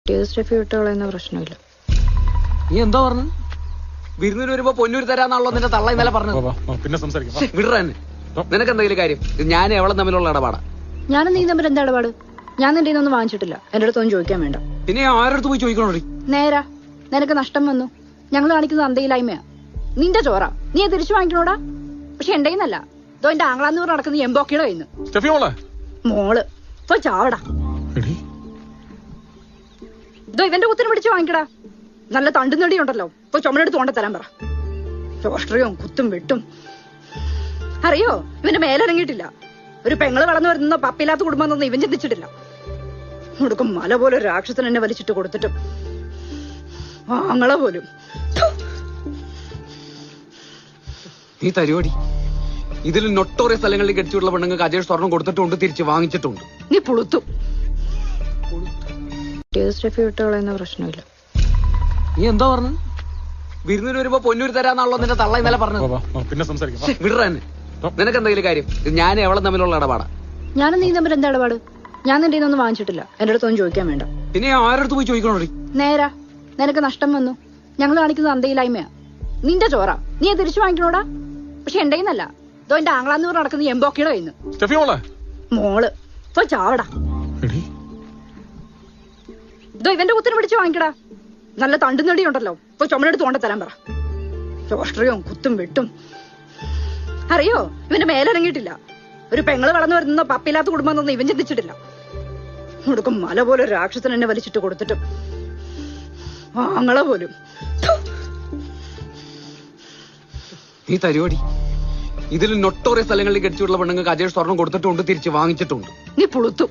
Steffi വിട്ടുകളയുന്ന പ്രശ്നമില്ല. നീ എന്താ പറഞ്ഞു? വിരുന്നിന് വരുമ്പോ പൊന്നൂര് തരാന്നാണല്ലോ നിന്റെ തള്ള ഇന്നലെ പറഞ്ഞത്. പിന്നെ സംസാരിക്കാം. വിടറ തന്നെ. നിനക്ക് എന്തെങ്കിലും കാര്യം? ഞാൻ എവളും തമ്മിലുള്ള ഇടപാടാ. ഞാനും നീ തമ്മിൽ എന്താ ഇടപാട്? ഞാൻ നിന്റെ ഒന്നും വാങ്ങിച്ചിട്ടില്ല. എന്റെ അടുത്തൊന്നും ചോദിക്കാൻ വേണ്ട. പിന്നെ ആരടുത്ത് പോയി ചോദിക്കണോടി? നേരാ, നിനക്ക് നഷ്ടം വന്നു. ഞങ്ങൾ കാണിക്കുന്നത് അന്തയില്ലായ്മയാ. നിന്റെ ചോറ നീ തിരിച്ചു വാങ്ങിക്കണോടാ. പക്ഷെ എന്റെ കയ്യിന്നല്ല. ഇതോ എന്റെ ആംഗ്ലാന്ന് നടക്കുന്ന എംബോക്കിയുടെ കയ്യിന്ന്. മോള് ഇപ്പൊ ചാവടാ. ഇതോ ഇവന്റെ കുത്തിന് പിടിച്ച് വാങ്ങിക്കടാ. നല്ല തണ്ടു നെടിയുണ്ടല്ലോ. ഇപ്പൊ ചുമടെടുത്ത് കൊണ്ട തരാൻ പറ. ചോഷ്ട്രയും കുത്തും വെട്ടും. അറിയോ, ഇവന്റെ മേലിറങ്ങിയിട്ടില്ല. ഒരു പെങ്ങള് വളർന്നു വരുന്ന പപ്പില്ലാത്ത കുടുംബം എന്നൊന്നും ഇവൻ ചിന്തിച്ചിട്ടില്ല. കൊടുക്കും മല പോലെ ഒരു രാക്ഷസൻ എന്നെ വലിച്ചിട്ട് കൊടുത്തിട്ടും ആങ്ങളെ പോലും. നീ തരുവടി. ഇതിൽ നൊട്ടോറിയ സ്ഥലങ്ങളിൽ കെട്ടിച്ചുള്ള പെണ്ണുങ്ങൾക്ക് അജയ് സ്വർണം കൊടുത്തിട്ടുണ്ട്, തിരിച്ച് വാങ്ങിച്ചിട്ടുണ്ട്. നീ പുളുത്തു. സ്റ്റെഫി വിട്ടുകളയുന്ന പ്രശ്നമില്ല. നീ എന്താ പറഞ്ഞു? വിരുന്നിന് വരുമ്പോ പൊന്നൂര് തരാന്നാണല്ലോ നിന്റെ തള്ള ഇന്നലെ പറഞ്ഞത്. പിന്നെ സംസാരിക്കാം. വിടറ തന്നെ. നിനക്ക് എന്തെങ്കിലും കാര്യം? ഞാൻ എവളും തമ്മിലുള്ള ഇടപാടാ. ഞാനും നീ തമ്മിൽ എന്താ ഇടപാട്? ഞാൻ നിന്റെ ഒന്നും വാങ്ങിച്ചിട്ടില്ല. എന്റെ അടുത്തൊന്നും ചോദിക്കാൻ വേണ്ട. പിന്നെ ആരടുത്ത് പോയി ചോദിക്കണോടി? നേരാ, നിനക്ക് നഷ്ടം വന്നു. ഞങ്ങൾ കാണിക്കുന്നത് അന്തയില്ലായ്മയാ. നിന്റെ ചോറ നീ തിരിച്ചു വാങ്ങിക്കണോടാ. പക്ഷെ എന്റെ കയ്യിന്നല്ല. ഇതോ എന്റെ ആംഗ്ലാന്ന് നടക്കുന്ന എംബോക്കിയുടെ കയ്യിന്ന്. മോള് ഇപ്പൊ ചാവടാ. ഇതോ ഇവന്റെ കുത്തിന് പിടിച്ച് വാങ്ങിക്കടാ. നല്ല തണ്ടു നെടിയുണ്ടല്ലോ. ഇപ്പൊ ചുമടെടുത്ത് കൊണ്ട തരാൻ പറ. ചോഷ്ട്രയും കുത്തും വെട്ടും. അറിയോ, ഇവന്റെ മേലിറങ്ങിയിട്ടില്ല. ഒരു പെങ്ങള് വളർന്നു വരുന്ന പപ്പില്ലാത്ത കുടുംബം എന്നൊന്നും ഇവൻ ചിന്തിച്ചിട്ടില്ല. കൊടുക്കും മല പോലെ ഒരു രാക്ഷസൻ എന്നെ വലിച്ചിട്ട് കൊടുത്തിട്ടും ആങ്ങളെ പോലും. നീ തരുവടി. ഇതിൽ നൊട്ടോറിയ സ്ഥലങ്ങളിൽ കെട്ടിച്ചുള്ള പെണ്ണുങ്ങൾക്ക് അജയ് സ്വർണം കൊടുത്തിട്ടുണ്ട്, തിരിച്ച് വാങ്ങിച്ചിട്ടുണ്ട്. നീ പുളുത്തു.